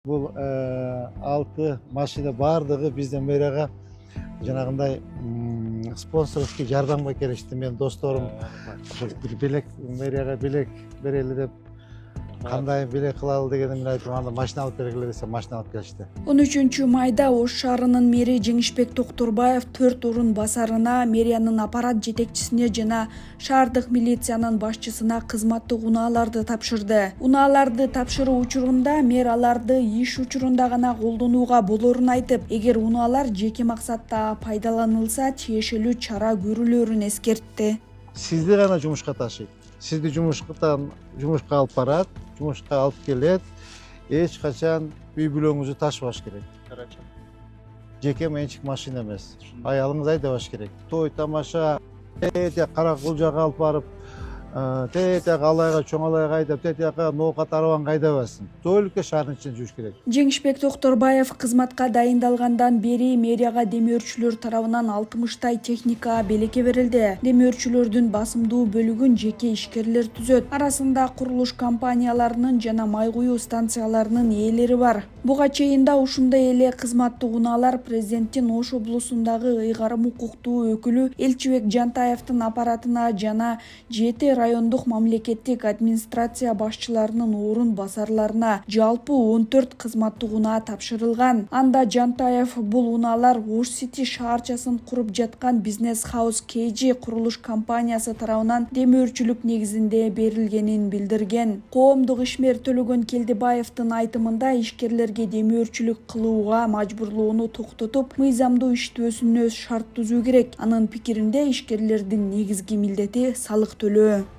Бул 6 машина бардыгы бизден мэрияга жанагындай спонсорский жардамга келишти. Менин досторум белек мэрияга белек берели деп кандай белек кылалы дегенде мен айттым, анда машина алып бергиле десем, машина алып келишти. 13 майда Ош шаарынын мэри Жеңишбек Токторбаев 4 орун басарына, мэриянын аппарат жетекчисине жана шаардык милициянын башчысына кызматтык унааларды тапшырды. Унааларды тапшыруу учурунда мэр аларды иш учурунда гана колдонууга болорун айтып, эгер унаалар жеке максатта пайдаланылса, тиешелүү чара көрүлөрүн эскертти. Сизди гана жумушка ташыйт. Сизди жумушка алып барат, жумушка алып келет. Эч качан үй бүлөңүздү ташыбаш керек. Жеке менчик машина эмес. Аялыңыз айдабаш керек. Той тамаша, кара кулжага алып барып, алайга чоң алайга айдап, тетияка ноокат арабанга айдабасын. Только шаардын ичинде жүрүш керек. Жеңишбек Токторбаев кызматка дайындалгандан бери мэрияга демөөрчүлөр тарабынан 60 техника белекке берилди. Демөөрчүлөрдүн басымдуу бөлүгүн жеке ишкерлер түзөт. Арасында курулуш компанияларынын жана май куюу станцияларынын ээлери бар. Буга чейин да ушундай эле кызматтык унаалар президенттин Ош облусундагы ыйгарым укуктуу өкүлү Элчибек Жантаевдин аппаратына жана 7 райондук мамлекеттик администрация башчыларынын орун басарларына жалпы 14 кызматтык унаа тапшырылган. Анда Жантаев бул унаалар Ош Сити шаарчасын куруп жаткан бизнес хаус KG курулуш компаниясы тарабынан демөөрчүлүк негизинде берилгенин билдирген. Коомдук ишмер Төлөгөн Келдибаевдин айтымында ишкерлерге демөөрчүлүк кылууга мажбурлоону токтотуп, мыйзамдуу иштөөсүнө шарт түзүү керек. Анын пикиринде ишкерлердин негизги милдети салык төлөө.